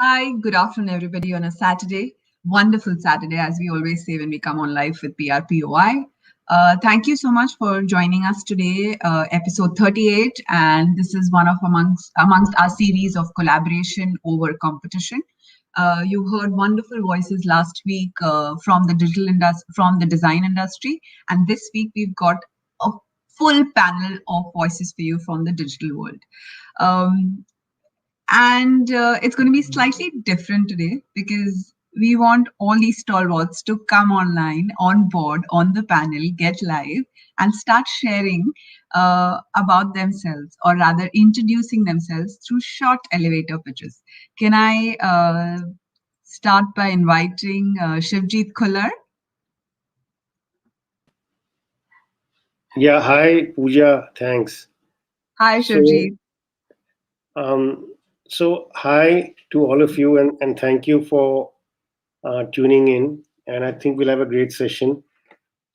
Hi, good afternoon, everybody, on a Saturday. Wonderful Saturday, as we always say when we come on live with PRPOI. Thank you so much for joining us today, episode 38, and this is one of amongst our series of collaboration over competition. You heard wonderful voices last week from the from the design industry, and this week we've got a full panel of voices for you from the digital world. And it's going to be slightly different today because we want all these stalwarts to come online, on board, on the panel, get live, and start sharing about themselves, or rather introducing themselves through short elevator pitches. Can I start by inviting Shivjeet Khullar? Yeah, hi, Pooja. Thanks. Hi, Shivjeet. So hi to all of you, and thank you for tuning in. And I think we'll have a great session.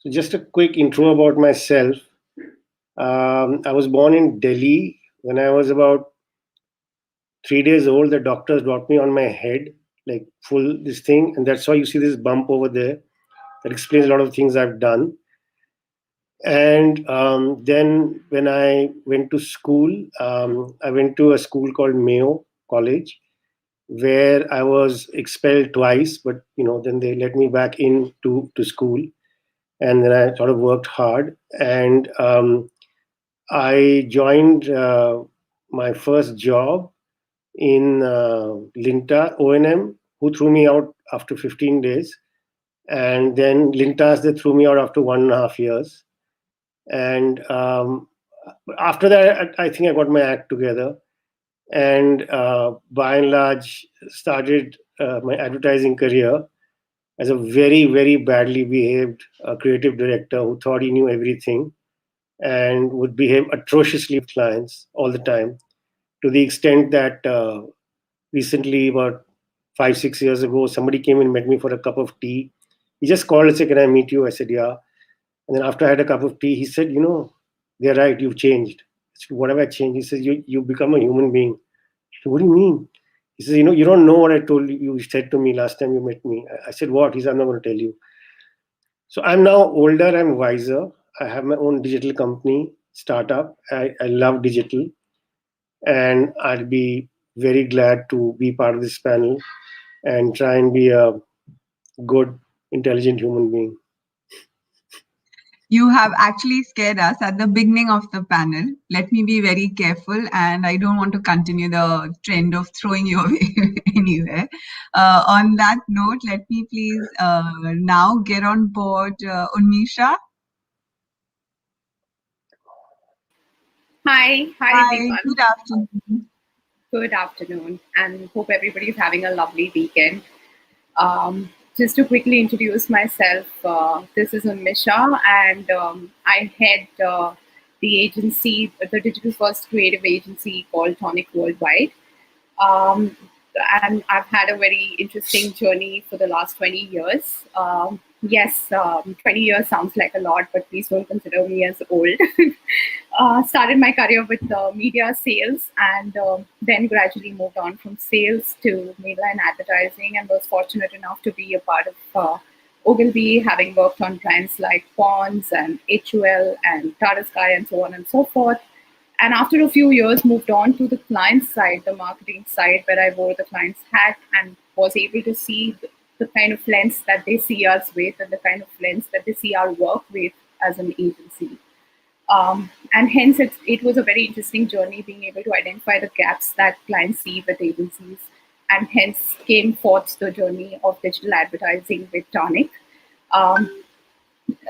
So, just a quick intro about myself. I was born in Delhi. When I was about 3 days old, the doctors brought me on my head, like full this thing, and that's why you see this bump over there. That explains a lot of things I've done. And then when I went to school, I went to a school called Mayo College, where I was expelled twice, but then they let me back in to school, and then I sort of worked hard, and I joined my first job in Linta O&M, who threw me out after 15 days, and then Lintas, they threw me out after 1.5 years. And after that, I think I got my act together, and by and large started my advertising career as a very, very badly behaved creative director who thought he knew everything and would behave atrociously with clients all the time, to the extent that recently, about 5-6 years ago, somebody came and met me for a cup of tea. He just called and said, "Can I meet you?" I said, "Yeah." And then after I had a cup of tea, he said, "They're right, you've changed." I said, "What have I changed?" He says, "You become a human being." I said, "What do you mean?" He says, "You don't know what I told you, you said to me last time you met me." I said, "What?" He said, "I'm not going to tell you." So I'm now older, I'm wiser. I have my own digital company, startup. I love digital. And I'd be very glad to be part of this panel and try and be a good, intelligent human being. You have actually scared us at the beginning of the panel. Let me be very careful, and I don't want to continue the trend of throwing you away anywhere. On that note, let me please now get on board Unmisha. Hi everyone. Good afternoon. Good afternoon, and hope everybody is having a lovely weekend. Just to quickly introduce myself, this is Unmisha, and I head the agency, the digital first creative agency called Tonic Worldwide. And I've had a very interesting journey for the last 20 years. Yes, 20 years sounds like a lot, but please don't consider me as old. Started my career with media sales, and then gradually moved on from sales to mainline advertising, and was fortunate enough to be a part of Ogilvy, having worked on brands like Pond's and HUL and Tata Sky and so on and so forth. And after a few years, moved on to the client side, the marketing side, where I wore the client's hat and was able to see the kind of lens that they see us with, and the kind of lens that they see our work with as an agency. And hence, it was a very interesting journey, being able to identify the gaps that clients see with agencies. And hence came forth the journey of digital advertising with Tonic.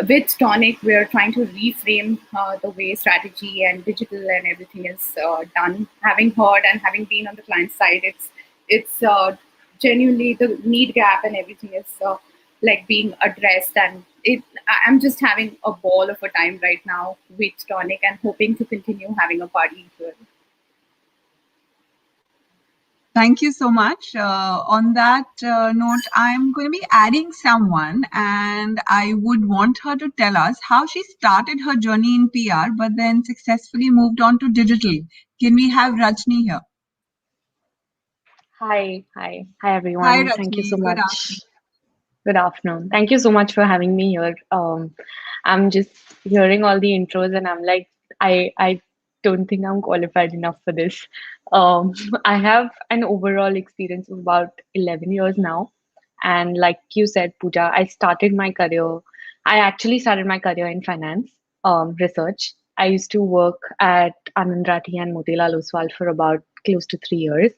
With Tonic, we're trying to reframe the way strategy and digital and everything is done. Having heard and having been on the client side, it's genuinely the need gap and everything is like being addressed. And I'm just having a ball of a time right now with Tonic, and hoping to continue having a party here. Thank you so much. On that note, I'm going to be adding someone, and I would want her to tell us how she started her journey in PR, but then successfully moved on to digital. Can we have Rajni here? Hi Hi, everyone. Thank you Rajni. so Good much. afternoon. Good afternoon. Thank you so much for having me here. I'm just hearing all the intros and I'm like, I don't think I'm qualified enough for this. Um, I have an overall experience of about 11 years now. And like you said, Pooja, I actually started my career in finance, research. I used to work at Anand Rathi and Motilal Oswal for about close to 3 years,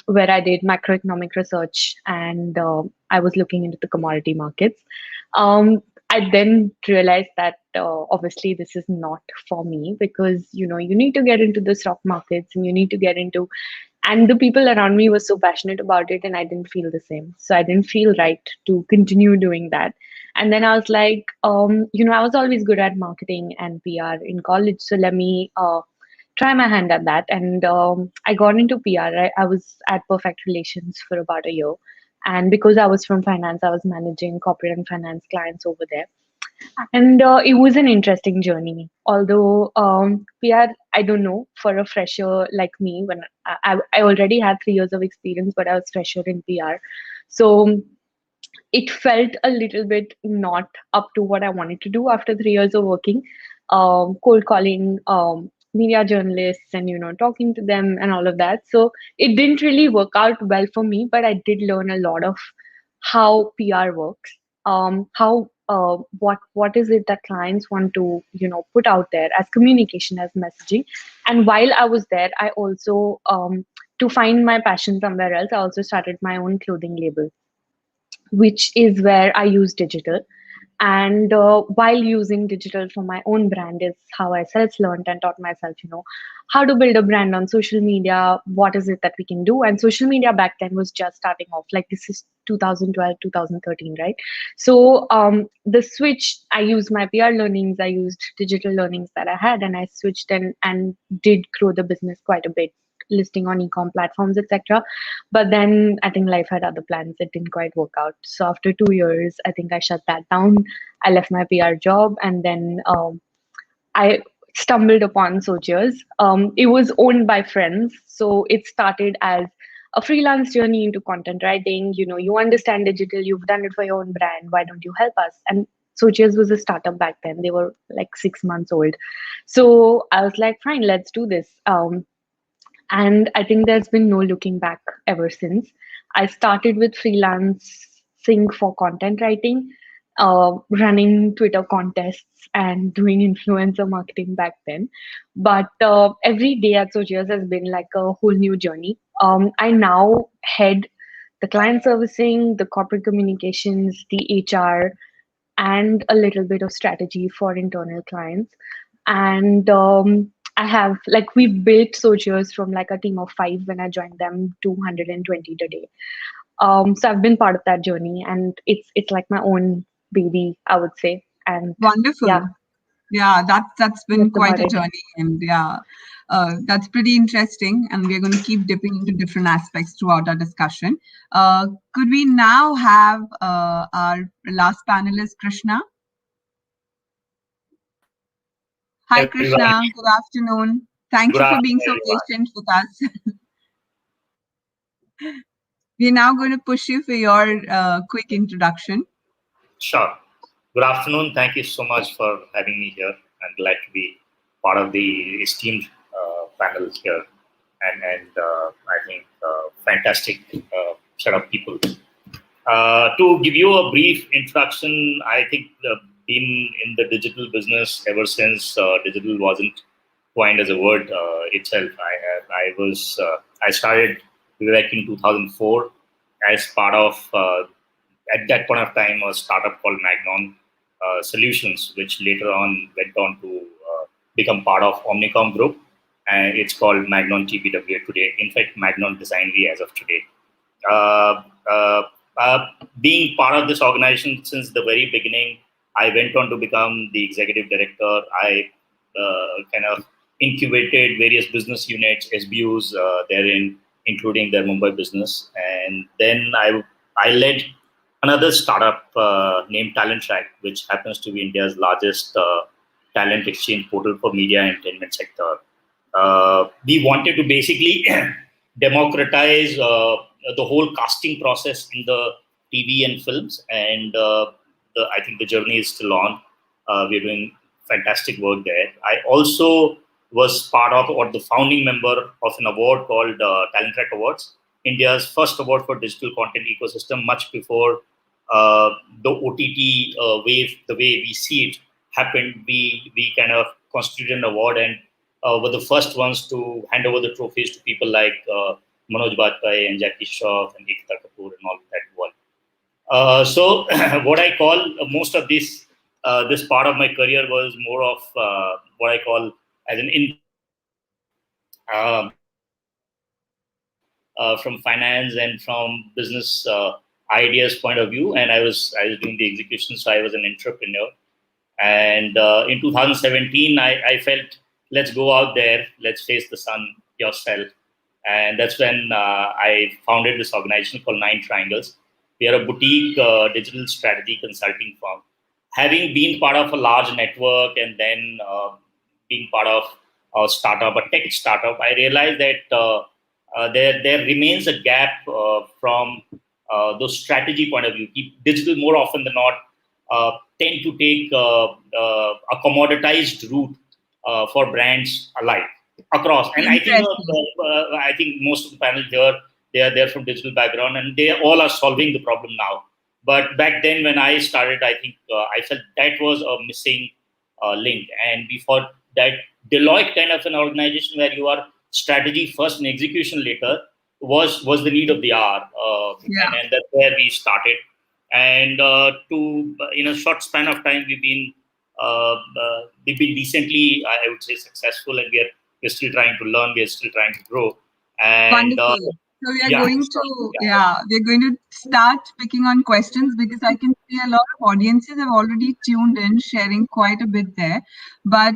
where I did macroeconomic research and I was looking into the commodity markets. Um, I then realized that obviously this is not for me because you need to get into the stock markets and you need to get into, and the people around me were so passionate about it and I didn't feel the same, so I didn't feel right to continue doing that. And then I was like, I was always good at marketing and PR in college, so let me try my hand at that. And I got into PR. I was at Perfect Relations for about a year. And because I was from finance, I was managing corporate and finance clients over there. And it was an interesting journey. Although PR, I don't know, for a fresher like me, when I already had 3 years of experience, but I was fresher in PR. So it felt a little bit not up to what I wanted to do after 3 years of working, cold calling media journalists and talking to them and all of that. So it didn't really work out well for me, but I did learn a lot of how PR works, how what is it that clients want to put out there as communication, as messaging. And while I was there, I also to find my passion somewhere else, I also started my own clothing label, which is where I use digital. And while using digital for my own brand is how I self-learned and taught myself, how to build a brand on social media, what is it that we can do. And social media back then was just starting off. Like this is 2012, 2013, right? So the switch, I used my PR learnings, I used digital learnings that I had, and I switched and did grow the business quite a bit, listing on e-com platforms, etc. But then I think life had other plans. It didn't quite work out. So after 2 years, I think I shut that down. I left my PR job and then I stumbled upon Sochiers. It was owned by friends. So it started as a freelance journey into content writing. You understand digital, you've done it for your own brand. Why don't you help us? And Sochiers was a startup back then. They were like 6 months old. So I was like, fine, let's do this. And I think there's been no looking back ever since. I started with freelancing for content writing, running Twitter contests and doing influencer marketing back then. But every day at Sochias has been like a whole new journey. I now head the client servicing, the corporate communications, the HR, and a little bit of strategy for internal clients. And I have, like, we built Sochiers from like a team of 5 when I joined them to 120 today. So I've been part of that journey, and it's like my own baby, I would say. And Wonderful. yeah, Yeah, that's been that's quite about a it. journey, and yeah, that's pretty interesting. And we're going to keep dipping into different aspects throughout our discussion. Could we now have our last panelist, Krishna? Hi, Everyone. Krishna. Good afternoon. Thank Good you for being afternoon, so everyone. patient with us. We're now going to push you for your quick introduction. Sure. Good afternoon. Thank you so much for having me here. I'm glad to be part of the esteemed panel here, and I think fantastic set of people. To give you a brief introduction, I think been in the digital business ever since digital wasn't coined as a word itself. I started back in 2004 as part of at that point of time a startup called Magnon Solutions, which later on went on to become part of Omnicom Group, and it's called Magnon TBW today. In fact, Magnon Designly as of today. Uh, uh, Being part of this organization since the very beginning, I went on to become the executive director. I kind of incubated various business units, SBUs therein, including their Mumbai business. And then I led another startup named Talent Track, which happens to be India's largest talent exchange portal for media and entertainment sector. We wanted to basically democratize the whole casting process in the TV and films. And I think the journey is still on. We're doing fantastic work there. I also was part of or the founding member of an award called Talent Track Awards, India's first award for digital content ecosystem, much before the OTT wave, the way we see it, happened. We kind of constituted an award and were the first ones to hand over the trophies to people like Manoj Bhatt and Jackie Shroff and Ekta Kapoor and all of that world. So what I call most of this part of my career was more of what I call as an from finance and from business ideas point of view, and I was doing the execution, so I was an entrepreneur. And in 2017, I felt, let's go out there, let's face the sun yourself. And that's when I founded this organization called Nine Triangles. We are a boutique digital strategy consulting firm. Having been part of a large network and then being part of a startup, a tech startup, I realized that there remains a gap from the strategy point of view. Digital, more often than not, tend to take a commoditized route for brands alike across. And I think most of the panel here, they're from digital background, and they all are solving the problem now. But back then, when I started, I think I felt that was a missing link, and we thought that Deloitte, kind of an organization where you are strategy first and execution later, was the need of the hour, and that's where we started. And in a short span of time, we've been decently, I would say, successful, and we're still trying to learn, we're still trying to grow. And wonderful. So we are going to start picking on questions, because I can see a lot of audiences have already tuned in, sharing quite a bit there. But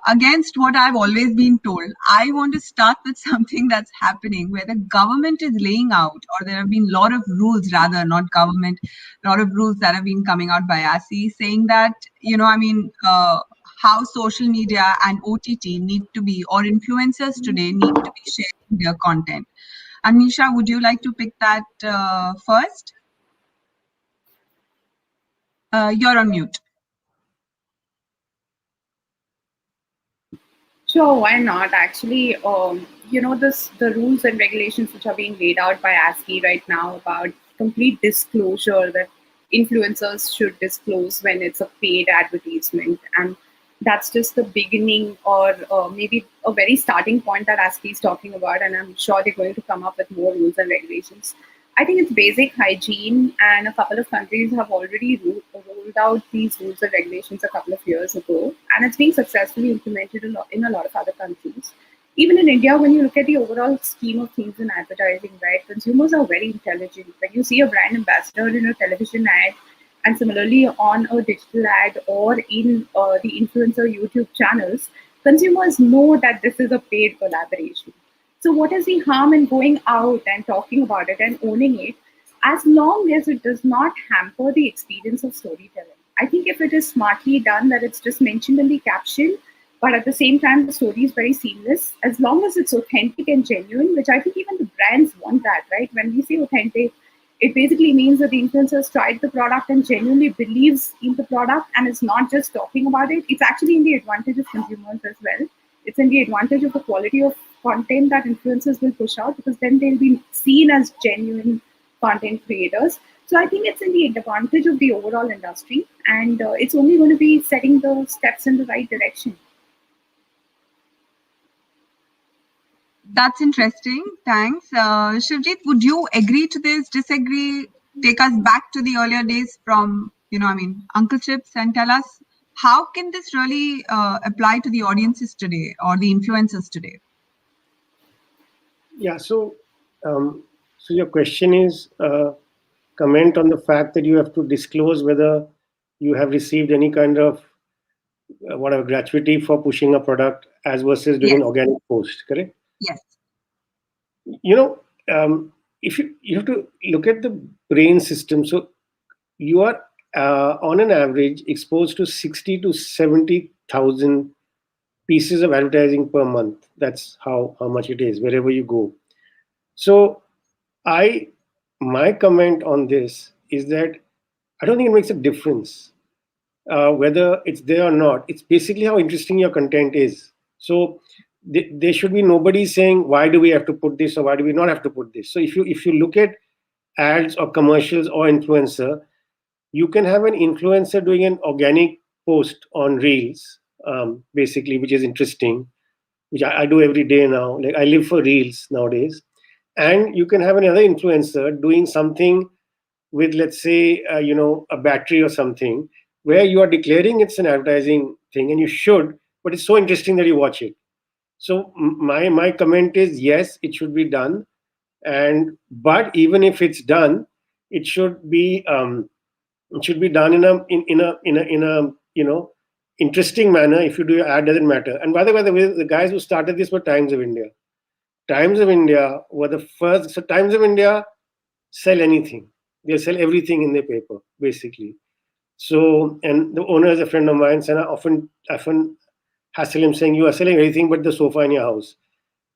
against what I've always been told, I want to start with something that's happening where the government is laying out, or there have been a lot of rules, rather, not government, a lot of rules that have been coming out by ASI saying that, how social media and OTT need to be, or influencers today need to be sharing their content. Unmisha, would you like to pick that first? You're on mute. Sure, why not? Actually, the rules and regulations which are being laid out by ASCII right now about complete disclosure, that influencers should disclose when it's a paid advertisement, and that's just the beginning, or maybe a very starting point that ASCII is talking about, and I'm sure they're going to come up with more rules and regulations. I think it's basic hygiene, and a couple of countries have already rolled out these rules and regulations a couple of years ago, and it's being successfully implemented in a lot of other countries. Even in India, when you look at the overall scheme of things in advertising, right, consumers are very intelligent. When you see a brand ambassador in a television ad, and similarly on a digital ad or in the influencer YouTube channels, consumers know that this is a paid collaboration. So what is the harm in going out and talking about it and owning it, as long as it does not hamper the experience of storytelling? I think if it is smartly done, that it's just mentioned in the caption, but at the same time, the story is very seamless, as long as it's authentic and genuine, which I think even the brands want that, right? When we say authentic, it basically means that the influencer has tried the product and genuinely believes in the product and is not just talking about it. It's actually in the advantage of consumers as well. It's in the advantage of the quality of content that influencers will push out, because then they'll be seen as genuine content creators. So I think it's in the advantage of the overall industry, and it's only going to be setting the steps in the right direction. That's interesting. Thanks. Shivjeet, would you agree to this, disagree? Take us back to the earlier days from, Uncle Chips, and tell us, how can this really apply to the audiences today or the influencers today? Yeah, so your question is comment on the fact that you have to disclose whether you have received any kind of gratuity for pushing a product as versus doing an organic post, correct? Yes. If you have to look at the brain system, so you are on an average exposed to 60 to 70,000 pieces of advertising per month. That's how much it is wherever you go. So my comment on this is that I don't think it makes a difference whether it's there or not. It's basically how interesting your content is. So there should be nobody saying why do we have to put this or why do we not have to put this. So if you look at ads or commercials or influencer, you can have an influencer doing an organic post on Reels, basically, which is interesting, which I do every day now. Like I live for Reels nowadays, and you can have another influencer doing something with, let's say, a battery or something, where you are declaring it's an advertising thing, and you should, but it's so interesting that you watch it. So my comment is yes, it should be done, and but even if it's done, it should be done in a interesting manner. If you do your ad, doesn't matter. And by the way, the guys who started this were Times of India. Times of India were the first. So Times of India sell anything. They sell everything in their paper, basically. So, and the owner is a friend of mine, and I often hassle him saying, "You are selling everything but the sofa in your house."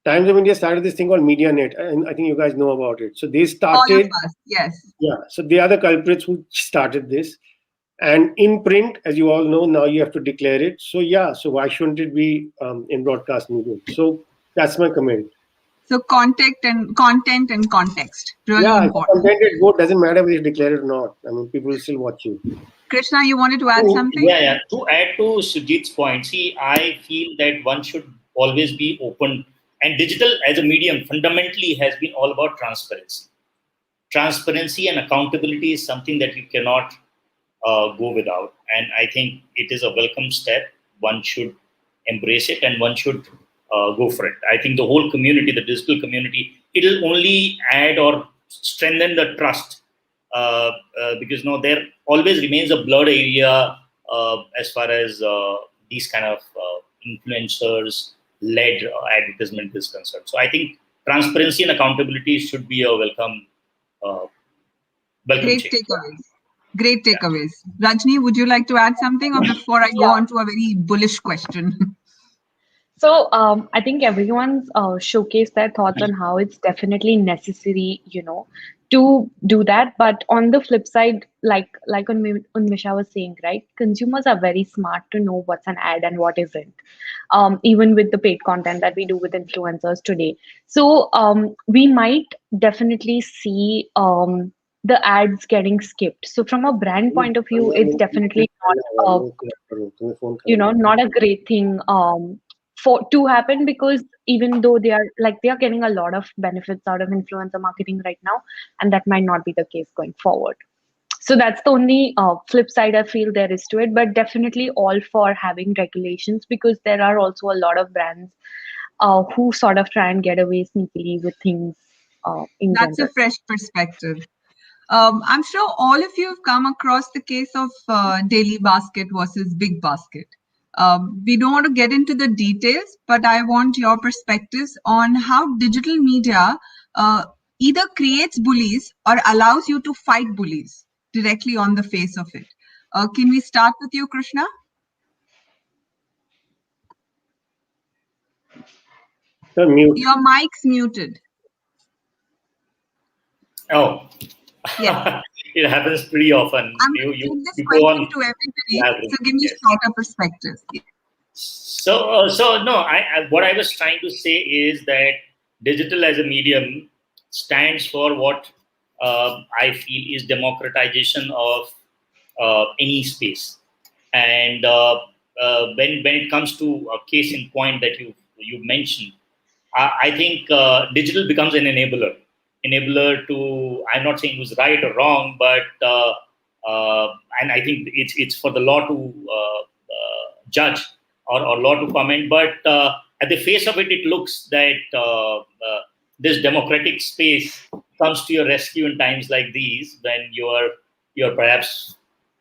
Times of India started this thing called MediaNet, and I think you guys know about it. So they All of started, us, yes. yeah. So they are the culprits who started this. And in print, as you all know, now you have to declare it. So yeah, so why shouldn't it be in broadcast medium? So that's my comment. So content and context, really Yeah, if important. content is good, doesn't matter whether you declare it or not. I mean, people will still watch you. Krishna, you wanted to add something? Yeah. To add to Shivjeet's point, see, I feel that one should always be open. And digital as a medium fundamentally has been all about transparency. Transparency and accountability is something that you cannot go without. And I think it is a welcome step. One should embrace it and one should go for it. I think the whole community, the digital community, it'll only add or strengthen the trust because there always remains a blurred area as far as these kind of influencers led advertisement is concerned. So I think transparency and accountability should be a welcome Great change. takeaways. Great takeaways. Rajni, would you like to add something, or before I go on to a very bullish question? So I think everyone's showcased their thoughts on how it's definitely necessary, to do that. But on the flip side, like Unmisha was saying, right? Consumers are very smart to know what's an ad and what isn't. Even with the paid content that we do with influencers today. So we might definitely see the ads getting skipped. So from a brand point of view, it's definitely not not a great thing for to happen, because even though they are getting a lot of benefits out of influencer marketing right now, and that might not be the case going forward. So that's the only flip side I feel there is to it, but definitely all for having regulations, because there are also a lot of brands who sort of try and get away sneakily with things in That's general. a fresh perspective. I'm sure all of you have come across the case of Daily Basket versus Big Basket. We don't want to get into the details, but I want your perspectives on how digital media either creates bullies or allows you to fight bullies directly on the face of it. Can we start with you, Krishna? Mute. Your mic's muted. Oh, Yes. it happens pretty often. I'm You going to give this you go question on. to everybody, so give me Yes. shorter perspectives. So no, what I was trying to say is that digital as a medium stands for what I feel is democratization of any space. And when it comes to a case in point that you mentioned, I think digital becomes an enabler to. I'm not saying it was right or wrong, but and I think it's for the law to judge or law to comment. But at the face of it, it looks that this democratic space comes to your rescue in times like these, when you're perhaps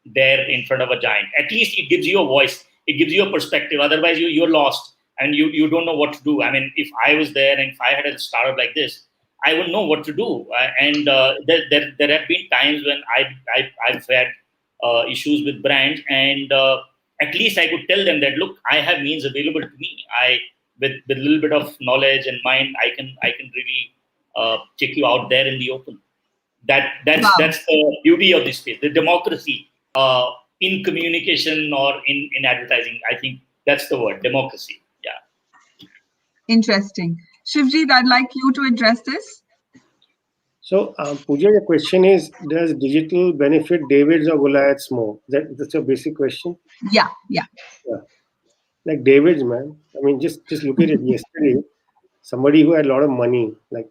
there in front of a giant. At least it gives you a voice. It gives you a perspective. Otherwise, you're lost and you don't know what to do. I mean, if I was there and if I had a startup like this, I wouldn't know what to do. And there have been times when I've had issues with brands, and at least I could tell them that, look, I have means available to me. With a little bit of knowledge and mind, I can really check you out there in the open. That's Wow. that's the beauty of this space, the democracy in communication or in advertising. I think that's the word, democracy. Yeah. Interesting. Shivjeet, I'd like you to address this. So, Pooja, the question is, does digital benefit Davids or Goliaths more? That's a basic question. Yeah. Yeah. Like Davids, man. I mean, just look at it. Yesterday, somebody who had a lot of money, like,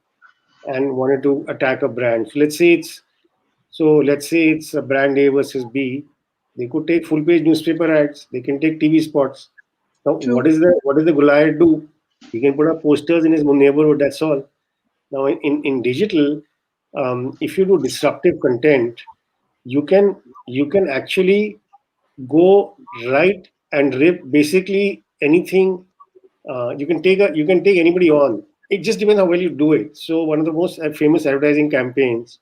and wanted to attack a brand. Let's say it's a brand A versus B. They could take full page newspaper ads. They can take TV spots. Now, True. what does the Goliath do? He can put up posters in his neighborhood. That's all. Now, in digital, if you do disruptive content, you can actually go right and rip basically anything. You can take anybody on. It just depends how well you do it. So one of the most famous advertising campaigns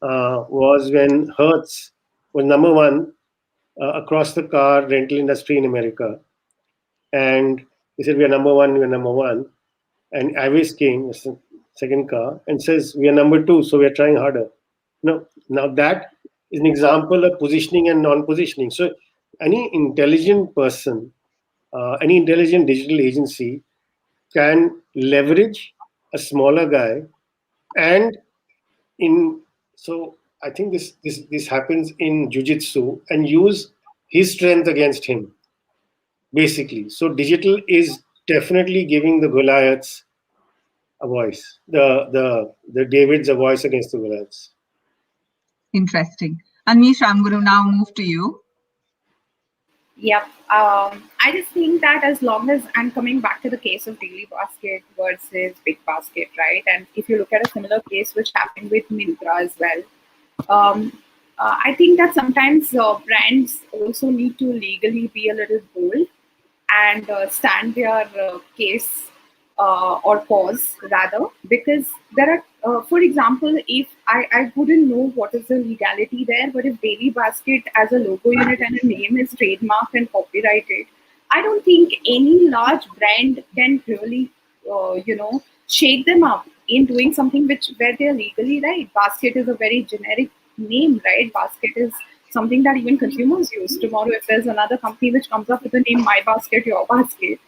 was when Hertz was number one across the car rental industry in America, and they said we are number one, we are number one. And Avis came, the second car, and says we are number two, so we are trying harder. Now that is an example of positioning and non-positioning. So any intelligent person, any intelligent digital agency can leverage a smaller guy, and so I think this happens in jiu-jitsu, and use his strength against him, basically. So digital is definitely giving the Goliaths a voice, the Davids a voice against the Goliaths. Interesting. Unmisha, I'm going to now move to you. Yep. I just think that as long as I'm coming back to the case of Daily Basket versus Big Basket, right? And if you look at a similar case which happened with Myntra as well, I think that sometimes brands also need to legally be a little bold and stand their case or cause rather, because there are, for example, if I wouldn't know what is the legality there, but if Daily Basket as a logo unit and a name is trademarked and copyrighted, I don't think any large brand can really, shake them up in doing something where they're legally right. Basket is a very generic name, right? Basket is something that even consumers use. Tomorrow, if there's another company which comes up with the name My Basket, Your Basket,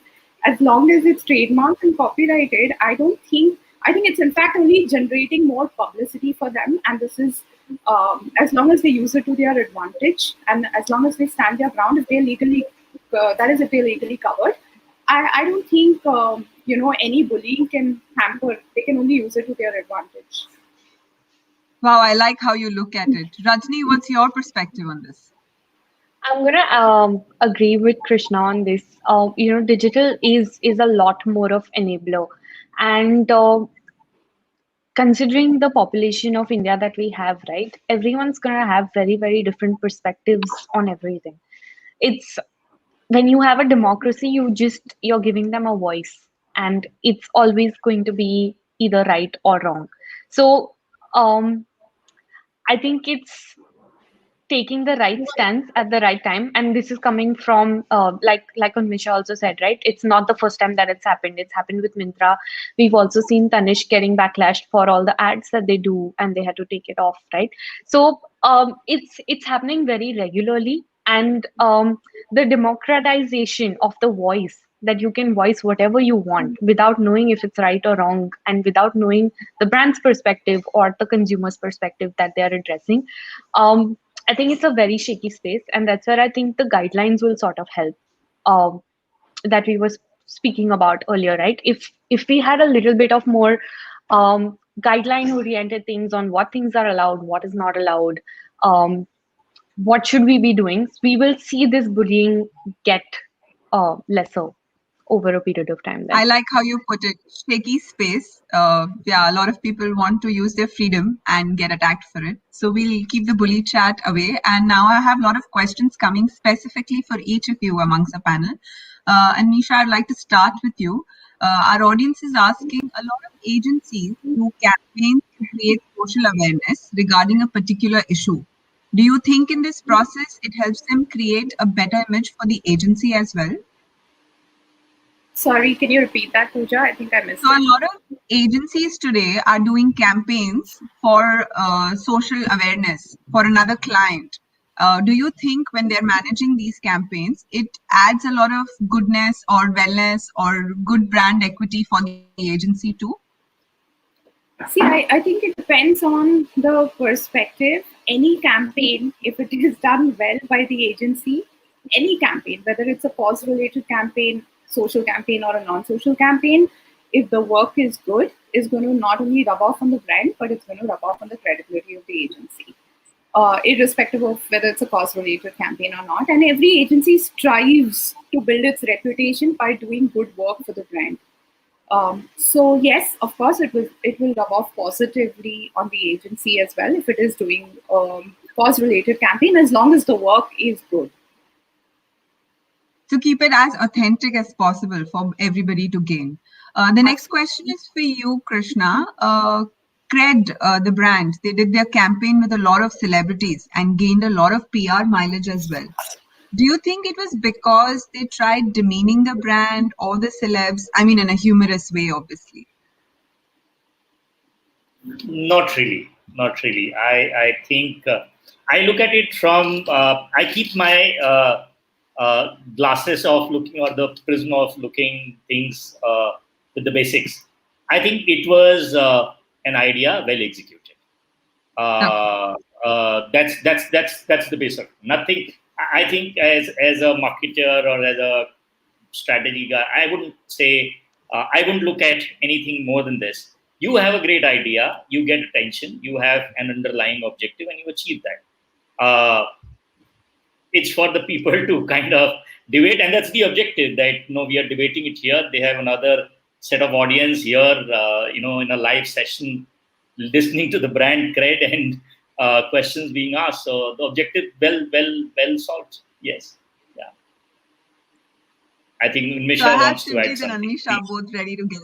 as long as it's trademarked and copyrighted, I think it's in fact only generating more publicity for them. And this is as long as they use it to their advantage, and as long as they stand their ground, if they're legally if they're legally covered, I don't think any bullying can hamper. They can only use it to their advantage. Wow, I like how you look at it. Rajni, what's your perspective on this? I'm gonna agree with Krishna on this. Digital is a lot more of enabler, and considering the population of India that we have, right? Everyone's gonna have very, very different perspectives on everything. It's when you have a democracy, you're giving them a voice, and it's always going to be either right or wrong. So I think it's taking the right stance at the right time, and this is coming from like Unmisha also said, right? It's not the first time that it's happened. It's happened with Myntra. We've also seen Tanishq getting backlashed for all the ads that they do, and they had to take it off, right? So it's happening very regularly, and the democratization of the voice, that you can voice whatever you want without knowing if it's right or wrong, and without knowing the brand's perspective or the consumer's perspective that they are addressing. I think it's a very shaky space, and that's where I think the guidelines will sort of help, that we were speaking about earlier, right? If we had a little bit of more guideline-oriented things on what things are allowed, what is not allowed, what should we be doing, we will see this bullying get lesser over a period of time. Then. I like how you put it, shaky space. Yeah, a lot of people want to use their freedom and get attacked for it. So we'll keep the bully chat away. And now I have a lot of questions coming specifically for each of you amongst the panel. And Nisha, I'd like to start with you. Our audience is asking, a lot of agencies do campaigns to create social awareness regarding a particular issue. Do you think in this process it helps them create a better image for the agency as well? Sorry, can you repeat that, Pooja? I think I missed So it. a lot of agencies today are doing campaigns for social awareness for another client. Do you think when they're managing these campaigns, it adds a lot of goodness or wellness or good brand equity for the agency too? See, I think it depends on the perspective. Any campaign, if it is done well by the agency, any campaign, whether it's a cause-related campaign, social campaign, or a non-social campaign, if the work is good, is going to not only rub off on the brand, but it's going to rub off on the credibility of the agency, irrespective of whether it's a cause-related campaign or not. And every agency strives to build its reputation by doing good work for the brand. So yes, of course, it will rub off positively on the agency as well if it is doing cause-related campaign, as long as the work is good. To keep it as authentic as possible for everybody to gain. The next question is for you, Krishna. Cred, the brand, they did their campaign with a lot of celebrities and gained a lot of PR mileage as well. Do you think it was because they tried demeaning the brand or the celebs? I mean, in a humorous way, obviously. Not really. Not really. I think I look at it from, I keep my glasses of looking, or the prism of looking things with the basics. I think it was an idea well executed. That's the basic. Nothing. I think as a marketer or as a strategy guy, I wouldn't say I wouldn't look at anything more than this. You have a great idea, you get attention, you have an underlying objective, and you achieve that. It's for the people to kind of debate, and that's the objective. That we are debating it here. They have another set of audience here, in a live session, listening to the brand cred and questions being asked. So the objective well solved. Yes, yeah. I think Unmisha wants to add Shivjeet and something. Unmisha both ready to go.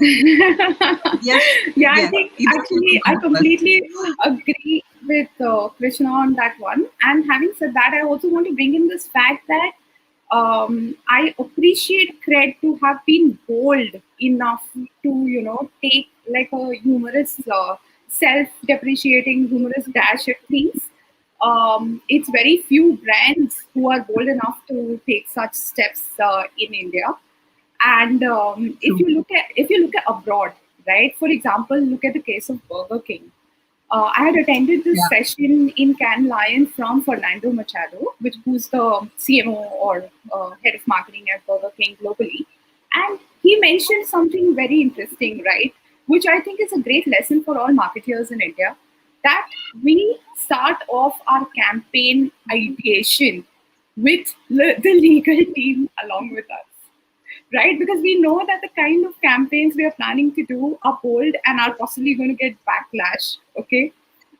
Yes. Yeah, yes. I think actually I completely agree with Krishna on that one. And having said that, I also want to bring in this fact that I appreciate cred to have been bold enough to take like a humorous, self-depreciating, humorous dash at things. It's very few brands who are bold enough to take such steps in India. And if you look at abroad, right? For example, look at the case of Burger King. I had attended this session in Cannes Lion from Fernando Machado, who's the CMO or head of marketing at Burger King globally. And he mentioned something very interesting, right? Which I think is a great lesson for all marketeers in India, that we start off our campaign ideation with the legal team along with us. Right? Because we know that the kind of campaigns we are planning to do are bold and are possibly going to get backlash. Okay.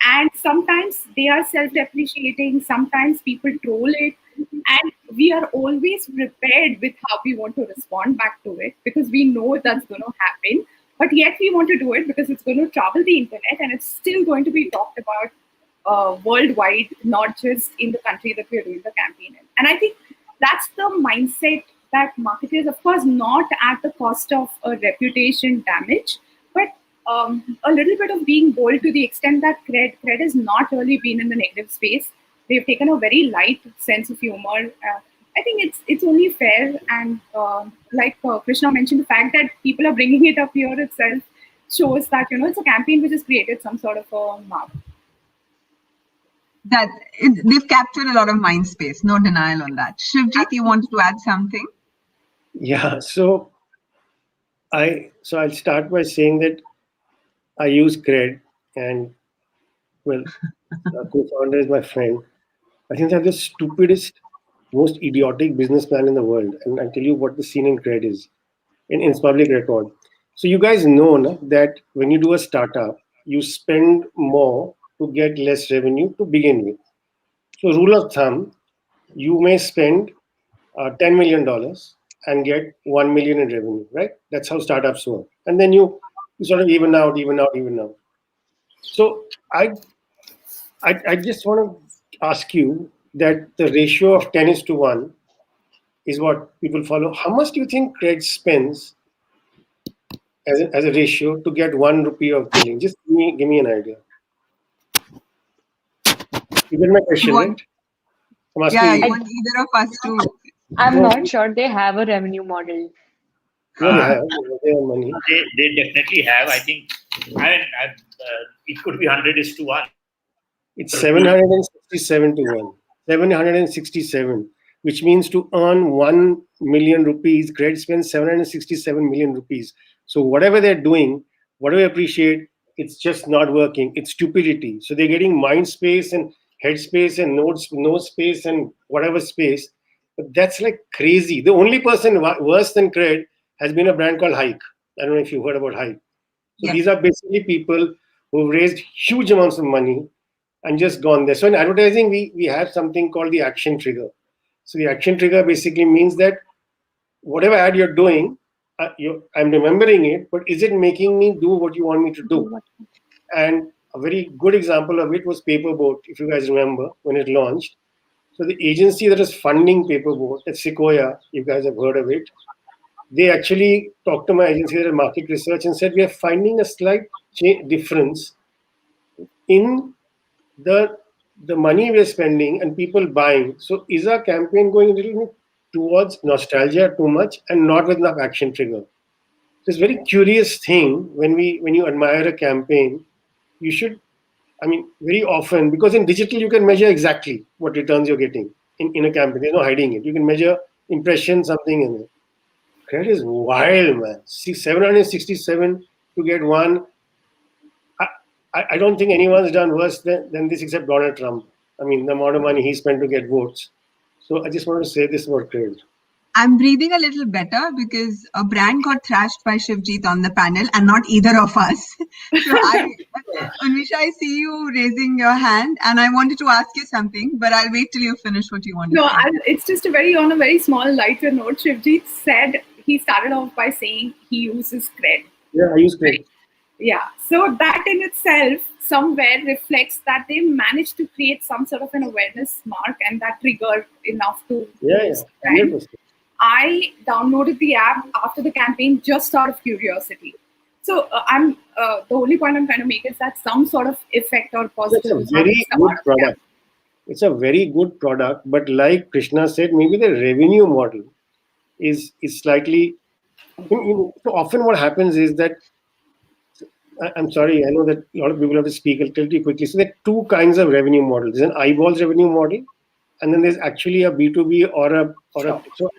And sometimes they are self-depreciating, sometimes people troll it. And we are always prepared with how we want to respond back to it, because we know that's going to happen. But yet we want to do it because it's going to travel the internet and it's still going to be talked about worldwide, not just in the country that we are doing the campaign in. And I think that's the mindset that marketers, of course, not at the cost of a reputation damage, but a little bit of being bold to the extent that cred has not really been in the negative space. They've taken a very light sense of humor. I think it's only fair, and like Krishna mentioned, the fact that people are bringing it up here itself shows that it's a campaign which has created some sort of a mark. They've captured a lot of mind space, no denial on that. Shivjeet, you wanted to add something? Yeah, so I'll start by saying that I use cred, and well, our co-founder is my friend. I think they're the stupidest, most idiotic business plan in the world, and I'll tell you what the scene in cred is in its public record. So you guys know that when you do a startup, you spend more to get less revenue to begin with. So rule of thumb, you may spend $10 million and get 1 million in revenue, right? That's how startups work. And then you sort of even out. So I just want to ask you that the ratio of 10:1 is what people follow. How much do you think cred spends as a ratio to get 1 rupee of billing? Just give me an idea. You get my question, want- right? I'm asking Yeah, you. you want either of us to. I'm No, not sure they have a revenue model. yeah, they Uh, have. They have money. they definitely have. I think. I mean, it could be 100:1. It's 767 to 1. 767, which means to earn 1 million rupees, credit spends 767 million rupees. So whatever they're doing, whatever I appreciate, it's just not working. It's stupidity. So they're getting mind space and head space and nose space and whatever space. But that's like crazy. The only person worse than credit has been a brand called Hike. I don't know if you've heard about Hike. So Yes. these are basically people who've raised huge amounts of money and just gone there. So in advertising, we have something called the action trigger. So the action trigger basically means that whatever ad you're doing, I'm remembering it, but is it making me do what you want me to do? And a very good example of it was Paperboat, if you guys remember, when it launched. So the agency that is funding Paperboat, that's Sequoia, you guys have heard of it, they actually talked to my agency at market research and said, we are finding a slight difference in the money we're spending and people buying. So is our campaign going a little bit towards nostalgia too much and not with enough action trigger? It's a very curious thing when you admire a campaign, you should, I mean, very often, because in digital you can measure exactly what returns you're getting in a campaign. There's no hiding it. You can measure impression, something in it. Credit is wild, man. 767 to get one. I don't think anyone's done worse than this except Donald Trump. I mean, the amount of money he spent to get votes. So I just wanted to say this about credit. I'm breathing a little better because a brand got thrashed by Shivjeet on the panel and not either of us. So Unmisha, I see you raising your hand and I wanted to ask you something, but I'll wait till you finish what you want to No, say. it's just on a very small, lighter note. Shivjeet said he started off by saying he uses cred. Yeah, I use credit. Yeah, so that in itself somewhere reflects that they managed to create some sort of an awareness mark and that triggered enough to Yeah, 100%. I downloaded the app after the campaign just out of curiosity. So I'm the only point I'm trying to make is that some sort of effect or positive. It's a very good product. It's a very good product, but like Krishna said, maybe the revenue model is slightly. So often what happens is that, I'm sorry, I know that a lot of people have to speak. I'll tell you quickly. So there are two kinds of revenue models. There's an eyeballs revenue model, and then there's actually a B2B or a so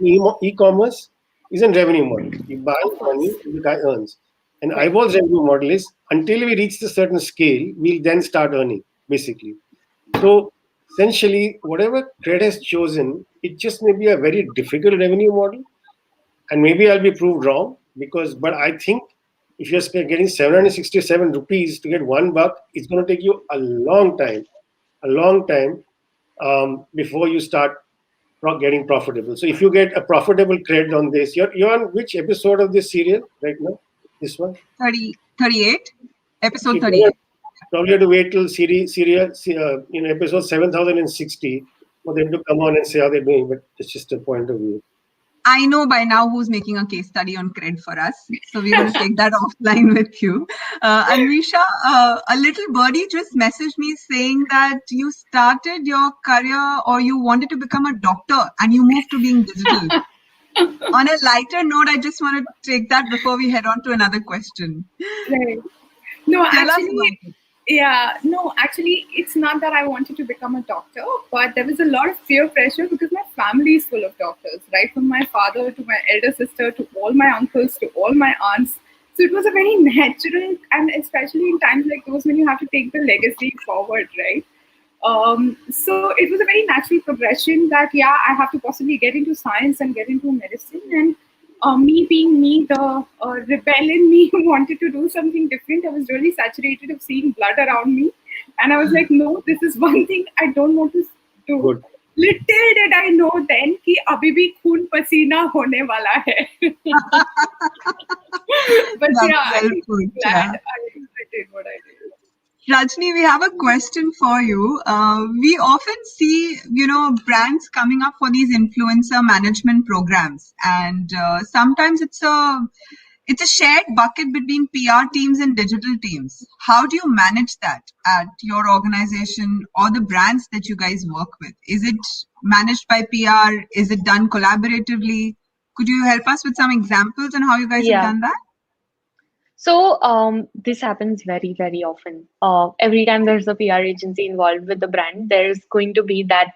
e-commerce is a revenue model. You buy money, the guy earns. An eyeballs revenue model is until we reach a certain scale, we'll then start earning, basically. So essentially, whatever credit has chosen, it just may be a very difficult revenue model, and maybe I'll be proved wrong but I think if you're getting 767 rupees to get $1, it's going to take you a long time before you start getting profitable. So if you get a profitable credit on this, you're on which episode of this serial right now? This one? 38, episode 38. Probably have to wait till episode 7060 for them to come on and say how they're doing, but it's just a point of view. I know by now who's making a case study on cred for us. So we're going to take that offline with you. Unmisha, a little birdie just messaged me saying that you started your career or you wanted to become a doctor and you moved to being digital. On a lighter note, I just want to take that before we head on to another question. Right. No, Tell actually, it's not that I wanted to become a doctor, but there was a lot of peer pressure because my family is full of doctors, right? From my father to my elder sister to all my uncles to all my aunts. So it was a very natural, and especially in times like those when you have to take the legacy forward, right? So it was a very natural progression that, I have to possibly get into science and get into medicine. And me being me, the rebel in me wanted to do something different. I was really saturated of seeing blood around me. And I was like, no, this is one thing I don't want to do. Good. Little did I know then कि अभी भी खून पसीना होने वाला है. But I'm glad I did what I did. Rajni, we have a question for you. We often see, brands coming up for these influencer management programs, and sometimes it's it's a shared bucket between PR teams and digital teams. How do you manage that at your organization or the brands that you guys work with? Is it managed by PR? Is it done collaboratively? Could you help us with some examples on how you guys have Yeah. done that? So this happens very, very often. Every time there's a PR agency involved with the brand, there's going to be that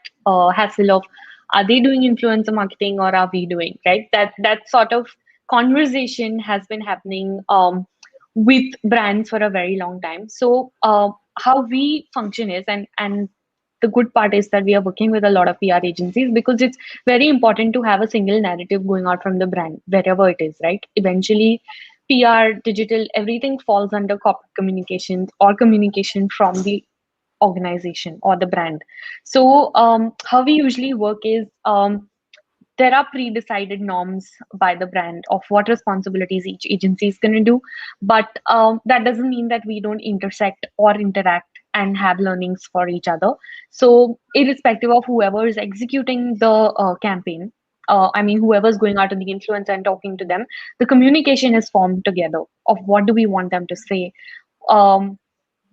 hassle of, are they doing influencer marketing or are we doing, right? That sort of conversation has been happening with brands for a very long time. So how we function is, and the good part is that we are working with a lot of PR agencies, because it's very important to have a single narrative going out from the brand wherever it is, right? Eventually PR, digital, everything falls under corporate communications or communication from the organization or the brand. So how we usually work is, there are pre-decided norms by the brand of what responsibilities each agency is going to do, but that doesn't mean that we don't intersect or interact and have learnings for each other. So irrespective of whoever is executing the campaign, I mean, whoever's going out to the influencer and talking to them, the communication is formed together of what do we want them to say, um,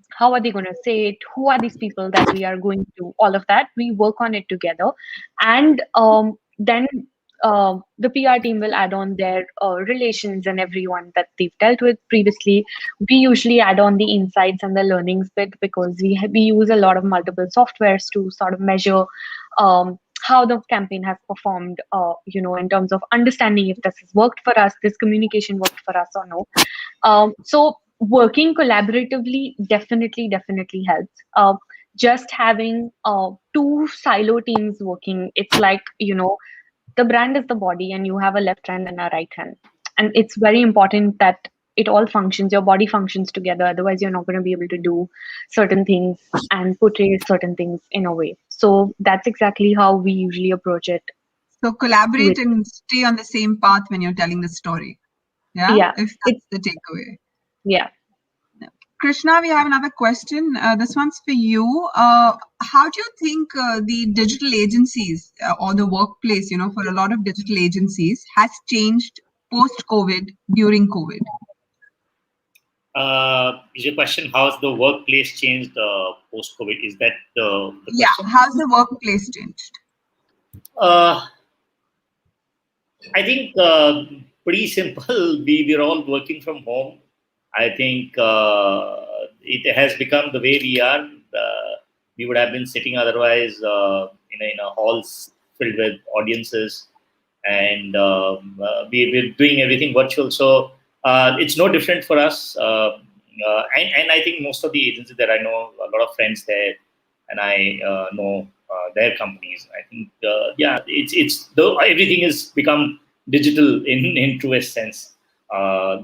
how are they going to say it, who are these people that we are going to, all of that we work on it together. And then the PR team will add on their relations and everyone that they've dealt with previously. We usually add on the insights and the learnings bit, because we use a lot of multiple softwares to sort of measure how the campaign has performed, in terms of understanding if this has worked for us, this communication worked for us or no. So working collaboratively definitely helps. Just having two silo teams working, it's like, the brand is the body and you have a left hand and a right hand. And it's very important that it all functions, your body functions together. Otherwise, you're not going to be able to do certain things and portray certain things in a way. So that's exactly how we usually approach it. So collaborate and stay on the same path when you're telling the story. Yeah, Yeah, if that's the takeaway. Yeah. Krishna, we have another question. This one's for you. How do you think the digital agencies or the workplace, for a lot of digital agencies has changed post-COVID, during COVID? Is your question, how's the workplace changed post-COVID? Is that the Yeah, question? how's the workplace changed? I think pretty simple. We're all working from home. I think it has become the way we are. We would have been sitting otherwise in a halls filled with audiences, and we're doing everything virtual. So it's no different for us. And I think most of the agencies that I know, a lot of friends there, and I know their companies. I think it's though everything has become digital in truest sense.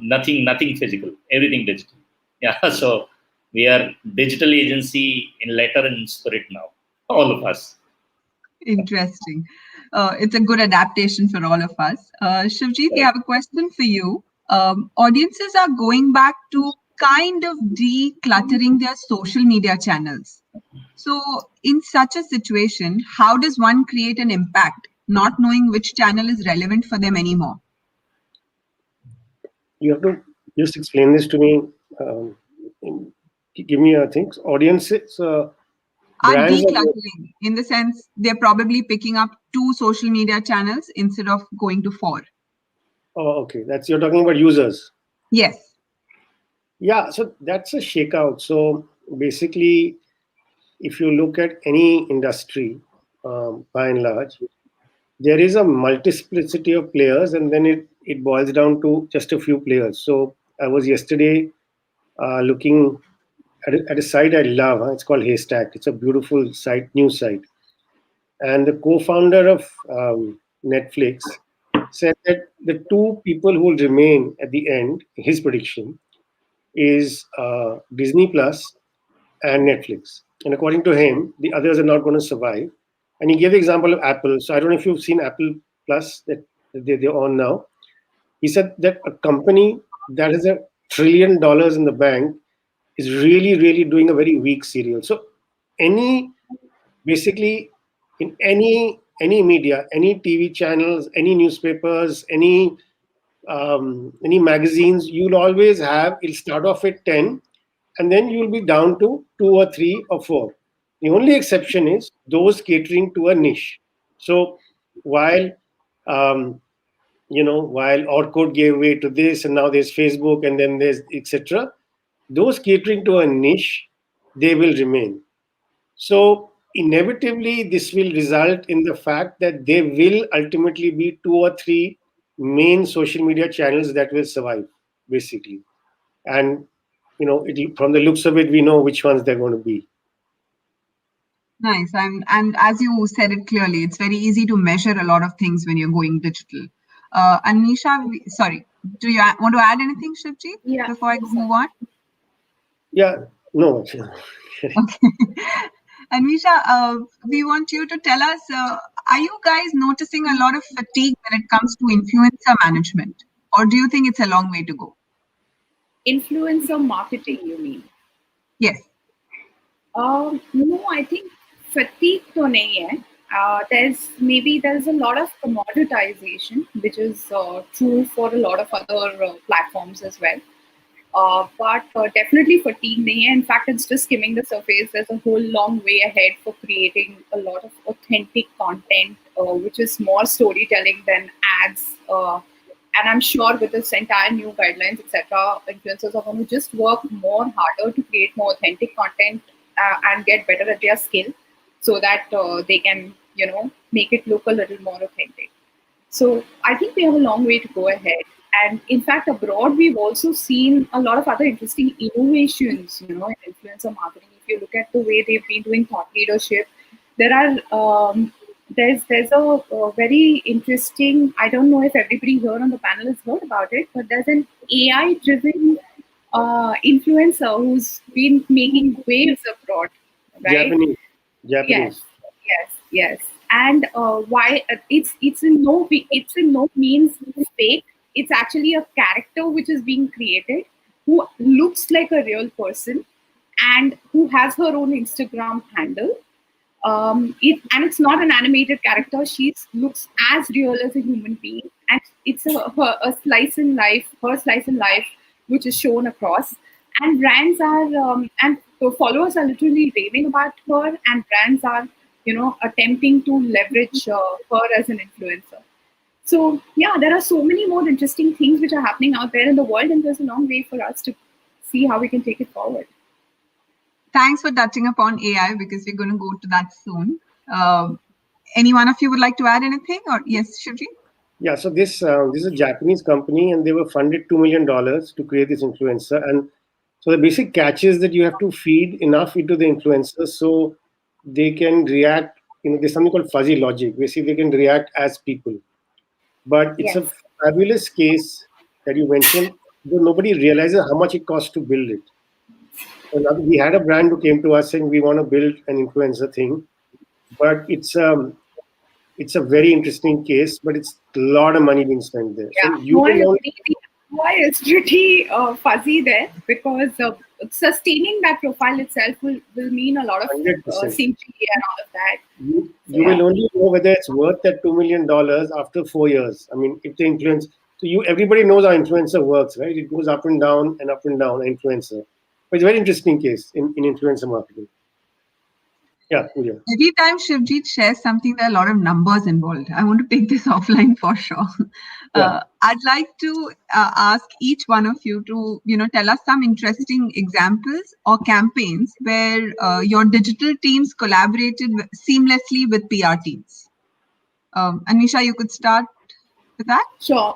Nothing physical, everything digital. Yeah, so we are digital agency in letter and spirit now, all of us. Interesting. It's a good adaptation for all of us. Shivjeet, we have a question for you. Audiences are going back to kind of decluttering their social media channels. So in such a situation, how does one create an impact, not knowing which channel is relevant for them anymore? You have to just explain this to me. Give me a thing. Audiences, Are brands decluttering, in the sense they're probably picking up 2 social media channels instead of going to 4. Oh, okay. That's, you're talking about users. Yes. Yeah, so that's a shakeout. So basically, if you look at any industry, by and large, there is a multiplicity of players, and then it boils down to just a few players. So I was yesterday looking at a site I love. It's called Haystack. It's a beautiful site, news site. And the co-founder of Netflix said that the 2 people who will remain at the end, his prediction, is Disney Plus and Netflix. And according to him, the others are not going to survive. And he gave the example of Apple. So I don't know if you've seen Apple Plus that they're on now. He said that a company that has $1 trillion in the bank is really doing a very weak serial. So basically in any media, any TV channels, any newspapers, any any magazines, you'll always have, it'll start off at 10 and then you'll be down to 2 or 3 or 4. The only exception is those catering to a niche. So while, while Orkut gave way to this and now there's Facebook and then there's etc., those catering to a niche, they will remain. So inevitably, this will result in the fact that there will ultimately be 2 or 3 main social media channels that will survive, basically. And from the looks of it, we know which ones they're going to be. Nice. And as you said it clearly, it's very easy to measure a lot of things when you're going digital. Unmisha, sorry, do you want to add anything, Shivjeet, before I move on? Yeah, no. Okay. Unmisha, we want you to tell us, are you guys noticing a lot of fatigue when it comes to influencer management? Or do you think it's a long way to go? Influencer marketing, you mean? Yes. No, I think fatigue to nahi hai. There's a lot of commoditization, which is true for a lot of other platforms as well. But definitely fatigue nahi hai. In fact, it's just skimming the surface. There's a whole long way ahead for creating a lot of authentic content, which is more storytelling than ads. And I'm sure with this entire new guidelines, etc., influencers are going to just work more harder to create more authentic content and get better at their skill, so that they can, make it look a little more authentic. So I think we have a long way to go ahead. And in fact, abroad, we've also seen a lot of other interesting innovations, in influencer marketing. If you look at the way they've been doing thought leadership, there are there's a very interesting, I don't know if everybody here on the panel has heard about it, but there's an AI-driven influencer who's been making waves abroad, right? Japanese. Yes. And why it's in no means fake. It's actually a character which is being created who looks like a real person and who has her own Instagram handle. It's not an animated character. She looks as real as a human being, and it's her slice in life, which is shown across. And brands are and the followers are literally raving about her, and brands are attempting to leverage her as an influencer. So yeah, there are so many more interesting things which are happening out there in the world, and there's a long way for us to see how we can take it forward. Thanks for touching upon AI, because we're going to go to that soon. Any one of you would like to add anything? Or yes, Shivjeet? Yeah, so this is a Japanese company, and they were funded $2 million to create this influencer. And so the basic catch is that you have to feed enough into the influencer so they can react. There's something called fuzzy logic. Basically, they can react as people. But it's a fabulous case that you mentioned, though nobody realizes how much it costs to build it. And we had a brand who came to us saying we want to build an influencer thing, but it's a very interesting case, but it's a lot of money being spent there. Yeah, why is pretty fuzzy there, because sustaining that profile itself will mean a lot of synchrony and all of that. You will only know whether it's worth that $2 million after 4 years. I mean, if the influence, everybody knows how influencer works, right? It goes up and down, influencer. But it's a very interesting case in influencer marketing. Yeah, Pooja. Every time Shivjeet shares something, there are a lot of numbers involved. I want to take this offline for sure. Yeah. I'd like to ask each one of you to, tell us some interesting examples or campaigns where your digital teams collaborated seamlessly with PR teams. Unmisha, you could start with that? Sure.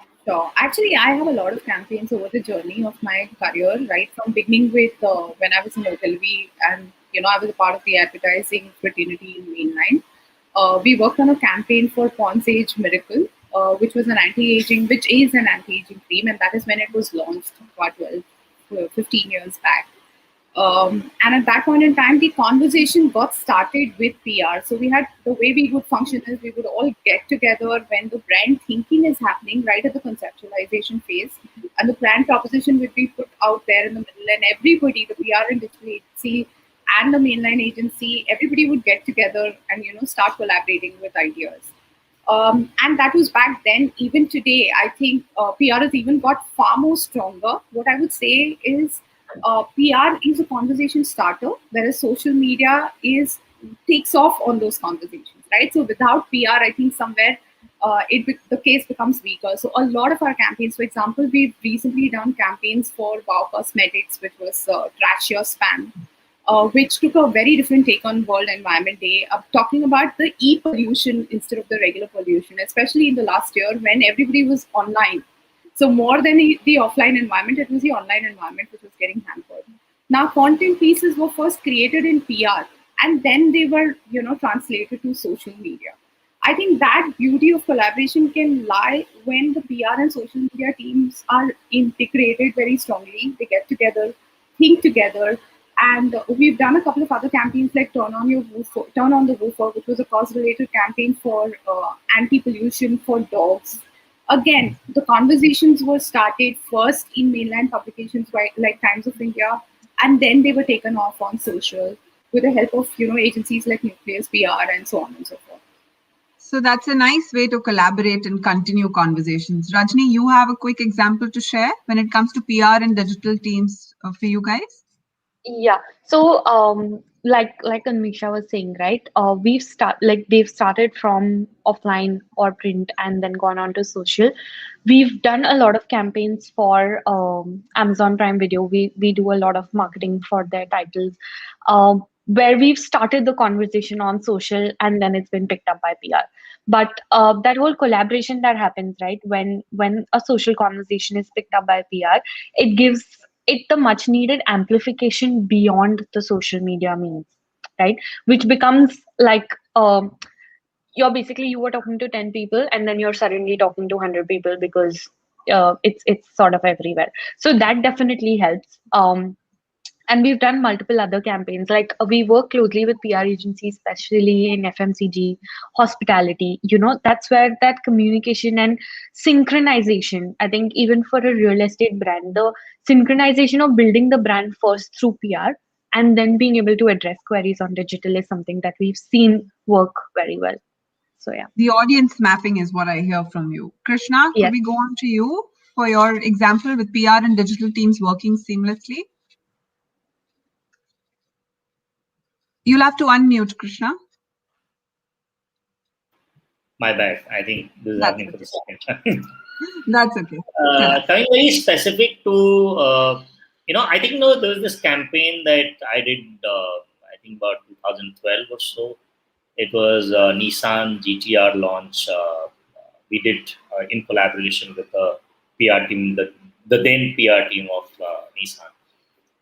Actually, I have a lot of campaigns over the journey of my career, right from beginning with when I was in Ogilvy, and I was a part of the advertising fraternity in Mainline. We worked on a campaign for Pond's Age Miracle, which is an anti-aging cream, and that is when it was launched about 15 years back. And at that point in time, the conversation got started with PR. So we had, the way we would function is we would all get together when the brand thinking is happening right at the conceptualization phase, and the brand proposition would be put out there in the middle, and everybody, the PR and digital agency and the mainline agency, everybody would get together and start collaborating with ideas. And that was back then. Even today, I think PR has even got far more stronger. What I would say is PR is a conversation starter, whereas social media takes off on those conversations, right? So without PR, I think somewhere the case becomes weaker. So a lot of our campaigns, for example, we've recently done campaigns for Wow Cosmetics, which was Trash Your Spam, which took a very different take on World Environment Day, talking about the e-pollution instead of the regular pollution, especially in the last year when everybody was online. So more than the offline environment, it was the online environment which was getting hampered. Now, content pieces were first created in PR, and then they were, translated to social media. I think that beauty of collaboration can lie when the PR and social media teams are integrated very strongly. They get together, think together, and we've done a couple of other campaigns like Turn on the Woofer, which was a cause-related campaign for anti-pollution for dogs. Again, the conversations were started first in mainland publications like Times of India, and then they were taken off on social with the help of agencies like Nucleus PR and so on and so forth. So that's a nice way to collaborate and continue conversations. Rajni, you have a quick example to share when it comes to PR and digital teams for you guys? Yeah. So, like Unmisha was saying, right? They've started from offline or print and then gone on to social. We've done a lot of campaigns for Amazon Prime Video. We do a lot of marketing for their titles, where we've started the conversation on social and then it's been picked up by PR. But that whole collaboration that happens, right? When a social conversation is picked up by PR, it gives it the much needed amplification beyond the social media means, right? Which becomes like you were talking to 10 people and then you're suddenly talking to 100 people because it's sort of everywhere. So that definitely helps. And we've done multiple other campaigns. Like we work closely with PR agencies, especially in FMCG, hospitality. That's where that communication and synchronization, I think even for a real estate brand, the synchronization of building the brand first through PR and then being able to address queries on digital is something that we've seen work very well. So yeah. The audience mapping is what I hear from you. Krishna, could Yes. we go on to you for your example with PR and digital teams working seamlessly? You'll have to unmute, Krishna. My bad. I think this is That's happening for okay. the second time. That's okay. Tell us. Coming very specific to, I think there was this campaign that I did, I think about 2012 or so. It was Nissan GTR launch. We did in collaboration with the PR team, the then PR team of Nissan.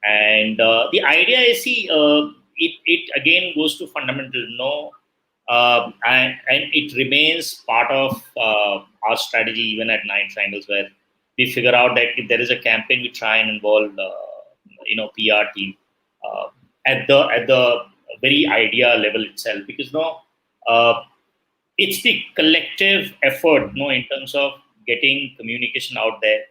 And the idea is, it again goes to fundamental, and it remains part of our strategy even at Nine Triangles, where we figure out that if there is a campaign, we try and involve PR team at the very idea level itself, because it's the collective effort, in terms of getting communication out there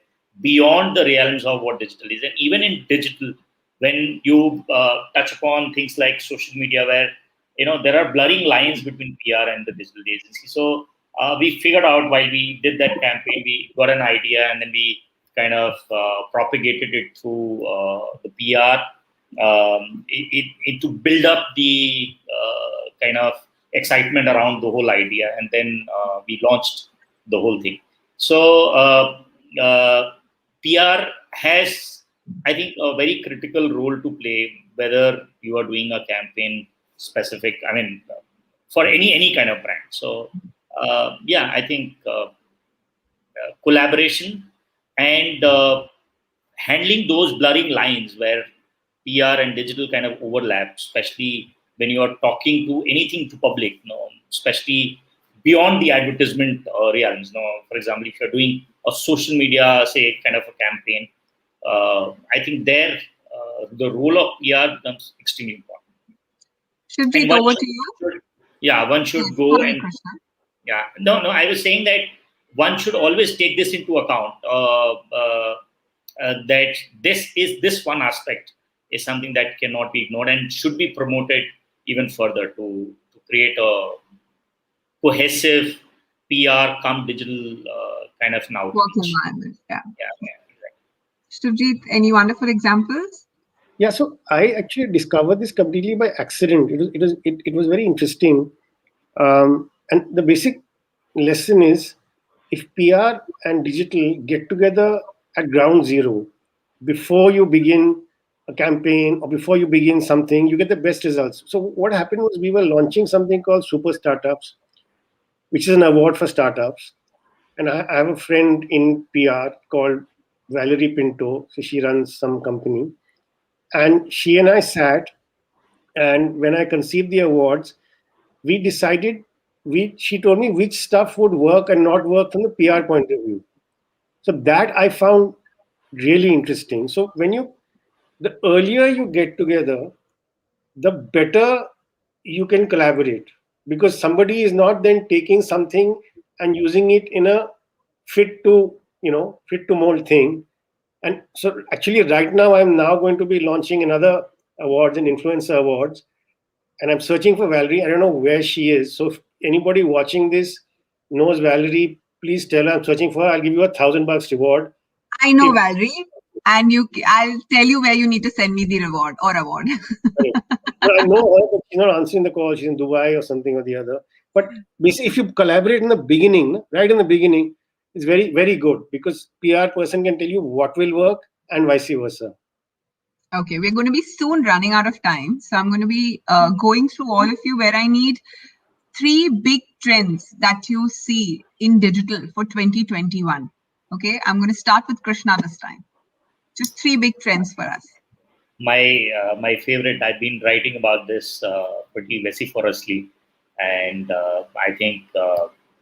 beyond the realms of what digital is. And even in digital, when you touch upon things like social media, where there are blurring lines between PR and the digital agency. So we figured out, while we did that campaign, we got an idea and then we kind of propagated it through the PR, to build up the kind of excitement around the whole idea, and then we launched the whole thing. So PR has, I think, a very critical role to play, whether you are doing a campaign specific, for any kind of brand. So I think collaboration and handling those blurring lines where PR and digital kind of overlap, especially when you are talking to anything to public, especially beyond the advertisement realms. For example, if you're doing a social media, say, kind of a campaign, I think there the role of PR becomes extremely important. Shivjeet, over to you. One should go Sorry, and Krishna. no, I was saying that one should always take this into account, that this one aspect is something that cannot be ignored and should be promoted even further to create a cohesive PR come digital kind of an Work outreach. environment. Yeah. Yeah. Shivjeet, any wonderful examples? Yeah, so I actually discovered this completely by accident. It was very interesting. And the basic lesson is, if PR and digital get together at ground zero, before you begin a campaign or before you begin something, you get the best results. So what happened was, we were launching something called Super Startups, which is an award for startups. And I have a friend in PR called Valerie Pinto. So she runs some company. And she and I sat, and when I conceived the awards, we decided, she told me which stuff would work and not work from the PR point of view. So that I found really interesting. So the earlier you get together, the better you can collaborate, because somebody is not then taking something and using it in a fit to mold thing. And so actually right now I'm now going to be launching another awards, and influencer awards, and I'm searching for Valerie. I don't know where she is. So if anybody watching this knows Valerie, please tell her I'm searching for her. I'll give you $1,000 reward. I know Valerie, and I'll tell you where you need to send me the reward or award. No, I know her, but she's not answering the call. She's in Dubai or something or the other. But basically, if you collaborate in the beginning, right in the beginning, it's very, very good, because PR person can tell you what will work and vice versa. Okay, we're going to be soon running out of time. So I'm going to be going through all of you, where I need 3 big trends that you see in digital for 2021. Okay, I'm going to start with Krishna this time. Just 3 big trends for us. My favorite, I've been writing about this pretty vociferously, and I think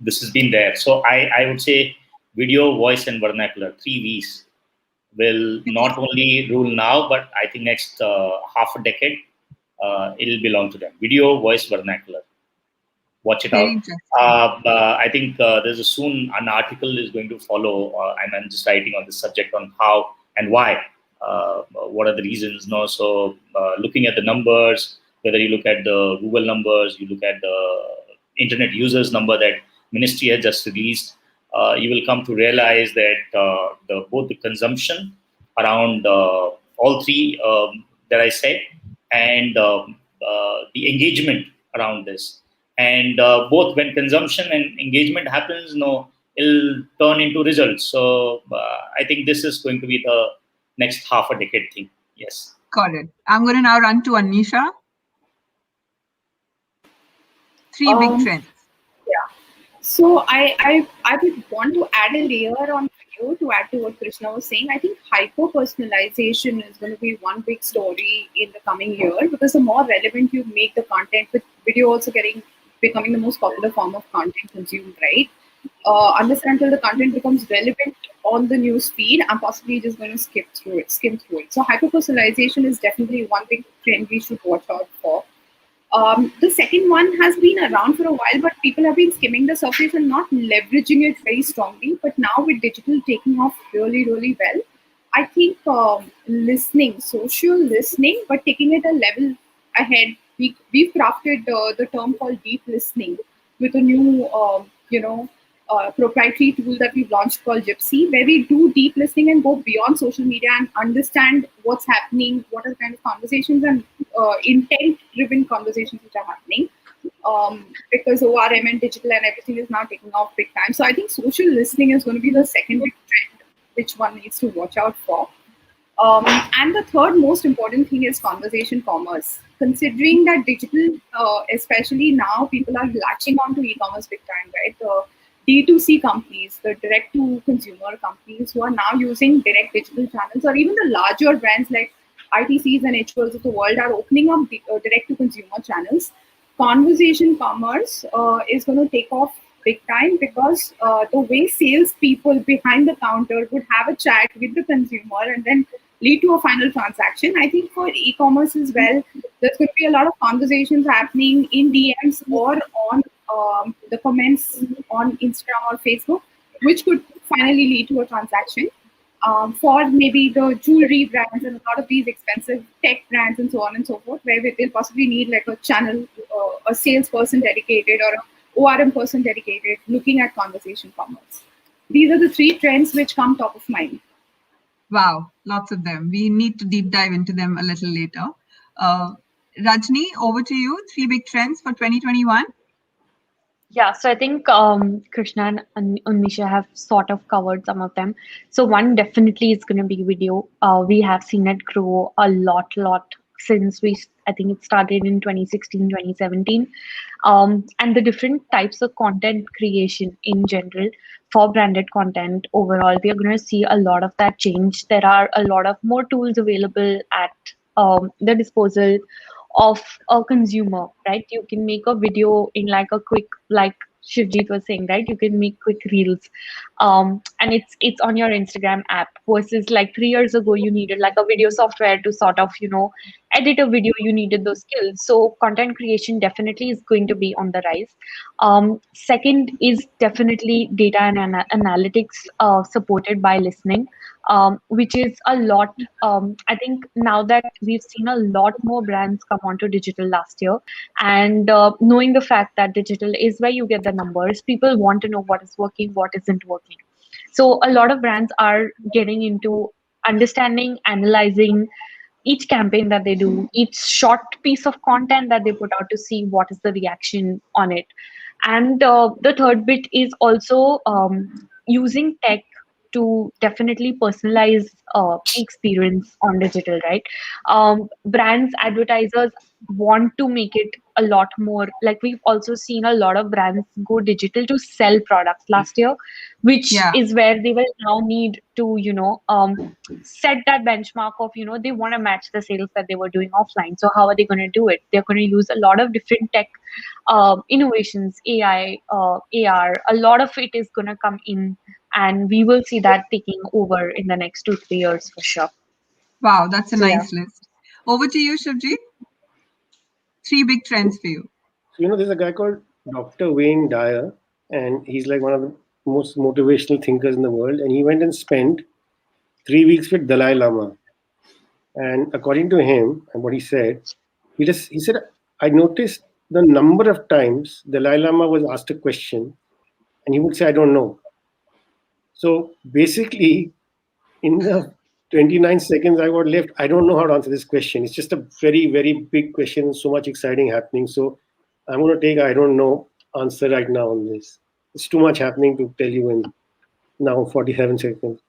this has been there. So I would say video, voice, and vernacular, 3 V's, will not only rule now, but I think next half a decade, it'll belong to them. Video, voice, vernacular. Watch it Very out. interesting. I think there's soon an article is going to follow, and I'm just writing on this subject on how and why. What are the reasons? No, so looking at the numbers, whether you look at the Google numbers, you look at the internet users number that ministry has just released, you will come to realize that both the consumption around all 3 that I said, and the engagement around this, and both when consumption and engagement happens, it'll turn into results. So I think this is going to be the next half a decade thing. Yes. Got it. I'm going to now run to Unmisha. 3 big trends. Yeah. So I would want to add a layer on video to add to what Krishna was saying. I think hyper personalization is going to be one big story in the coming year, because the more relevant you make the content, with video also becoming the most popular form of content consumed, right? Unless until the content becomes relevant on the news feed, I'm possibly just going to skim through it. So hyper personalization is definitely one big trend we should watch out for. The second one has been around for a while, but people have been skimming the surface and not leveraging it very strongly. But now with digital taking off really, really well, I think listening, social listening, but taking it a level ahead. We've crafted the term called deep listening with a new, proprietary tool that we've launched called Gypsy, where we do deep listening and go beyond social media and understand what's happening, what are the kind of conversations and intent-driven conversations which are happening. Because ORM and digital and everything is now taking off big time. So I think social listening is going to be the second big trend, which one needs to watch out for. And the third most important thing is conversation commerce. Considering that digital, especially now, people are latching on to e-commerce big time, right? The D2C companies, the direct-to-consumer companies who are now using direct digital channels, or even the larger brands like ITCs and HULs of the world are opening up direct-to-consumer channels. Conversation commerce is going to take off big time, because the way salespeople behind the counter would have a chat with the consumer and then lead to a final transaction. I think for e-commerce as well, there's going to be a lot of conversations happening in DMs or on the comments on Instagram or Facebook, which could finally lead to a transaction. For maybe the jewelry brands and a lot of these expensive tech brands and so on and so forth, where they'll possibly need like a channel, a salesperson dedicated, or a ORM person dedicated, looking at conversation commerce. These are the three trends which come top of mind. Wow, lots of them. We need to deep dive into them a little later. Rajni, over to you. Three big trends for 2021. Yeah, so I think Krishna and Unmisha have sort of covered some of them. So one definitely is going to be video. We have seen it grow a lot since I think it started in 2016, 2017. And the different types of content creation in general for branded content overall, we are going to see a lot of that change. There are a lot of more tools available at the disposal of a consumer, right? You can make a video in like a quick, like Shivjeet was saying, right? You can make quick reels, and it's on your Instagram app. Versus like 3 years ago, you needed like a video software to sort of edit a video. You needed those skills. So content creation definitely is going to be on the rise. Second is definitely data and analytics supported by listening, which is a lot. I think now that we've seen a lot more brands come onto digital last year, and knowing the fact that digital is where you get the numbers, people want to know what is working, what isn't working. So a lot of brands are getting into understanding, analyzing each campaign that they do, each short piece of content that they put out to see what is the reaction on it. And the third bit is also using tech to definitely personalize the experience on digital, right? Brands, advertisers want to make it a lot more. Like we've also seen a lot of brands go digital to sell products last year, which Yeah. is where they will now need to, set that benchmark of, they want to match the sales that they were doing offline. So how are they going to do it? They're going to use a lot of different tech innovations, AI, AR. A lot of it is going to come in, and we will see that taking over in the next 2-3 years for sure. Wow, that's a So, yeah. nice list. Over to you, Shivjeet. Three big trends for you. So, there's a guy called Dr. Wayne Dyer, and he's like one of the most motivational thinkers in the world. And he went and spent 3 weeks with Dalai Lama. And according to him, and what he said, he said, I noticed the number of times Dalai Lama was asked a question, and he would say, I don't know. So basically, in the 29 seconds I got left, I don't know how to answer this question. It's just a very, very big question, so much exciting happening. So I'm going to take I don't know answer right now on this. It's too much happening to tell you in now 47 seconds.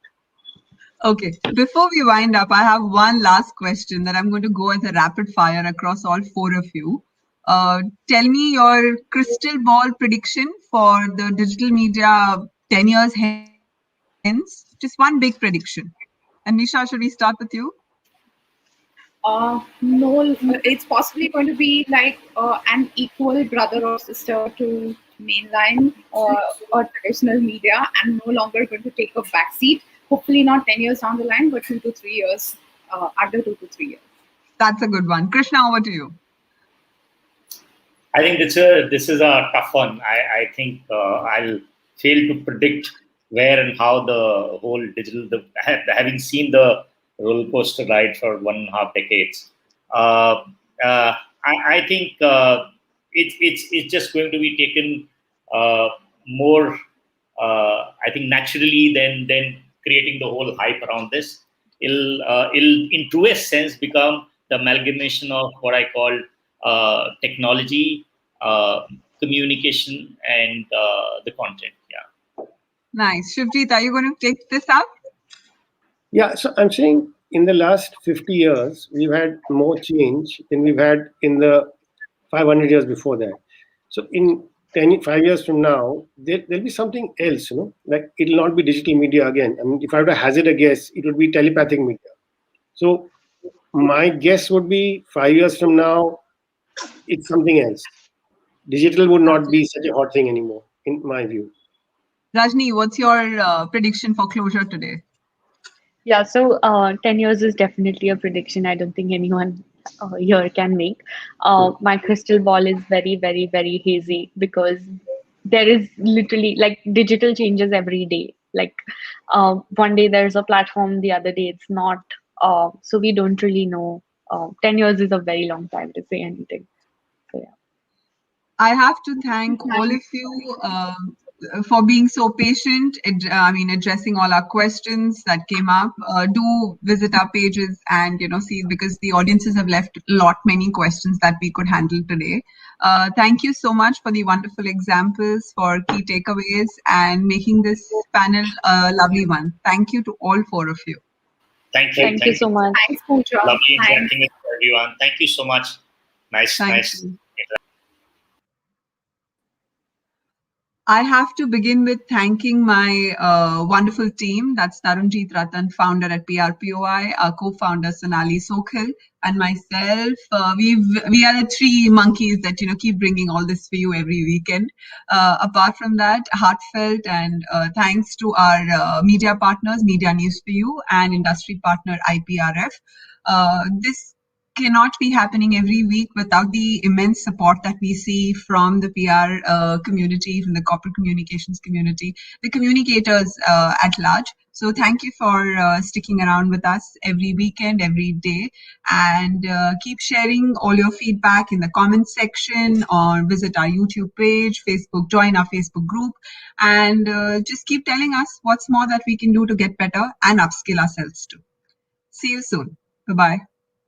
Okay, before we wind up, I have one last question that I'm going to go as a rapid fire across all four of you. Tell me your crystal ball prediction for the digital media 10 years hence. Just one big prediction. And Nisha, should we start with you? No, it's possibly going to be like an equal brother or sister to mainline or traditional media, and no longer going to take a backseat. Hopefully, not 10 years down the line, but 2 to 3 years, under 2 to 3 years. That's a good one. Krishna, over to you. I think this is a tough one. I think I'll fail to predict where and how the whole having seen the roller coaster ride for 1.5 decades. I think it's just going to be taken more. I think naturally than creating the whole hype around this. It'll in truest sense become the amalgamation of what I call technology, communication, and the content. Yeah. Nice. Shivjeet, are you going to take this up? Yeah, so I'm saying in the last 50 years, we've had more change than we've had in the 500 years before that. So in 5 years from now, there'll be something else, like it'll not be digital media again. I mean, if I were to hazard a guess, it would be telepathic media. So my guess would be 5 years from now, it's something else. Digital would not be such a hot thing anymore, in my view. Rajni, what's your prediction for closure today? Yeah, so 10 years is definitely a prediction I don't think anyone here can make. My crystal ball is very, very, very hazy because there is literally like digital changes every day. Like one day there's a platform, the other day it's not. So we don't really know. 10 years is a very long time to say anything. So yeah. I have to thank all of you for being so patient. Addressing all our questions that came up. Do visit our pages and see, because the audiences have left many questions that we could handle today. Thank you so much for the wonderful examples, for key takeaways, and making this panel a lovely one. Thank you to all four of you. Thank you. Thank you so much. Thanks, Pooja. Lovely interacting with everyone. Thank you so much. Nice. You. I have to begin with thanking my wonderful team. That's Tarunjeet Ratan, founder at PRPOI, our co-founder Sonali Sokhil, and myself. We are the three monkeys that keep bringing all this for you every weekend. Apart from that, heartfelt and thanks to our media partners, Media News for You, and industry partner IPRF. This cannot be happening every week without the immense support that we see from the PR community, from the corporate communications community, the communicators at large. So thank you for sticking around with us every weekend, every day, and keep sharing all your feedback in the comments section, or visit our YouTube page, Facebook, join our Facebook group, and just keep telling us what's more that we can do to get better and upskill ourselves too. See you soon. Bye-bye.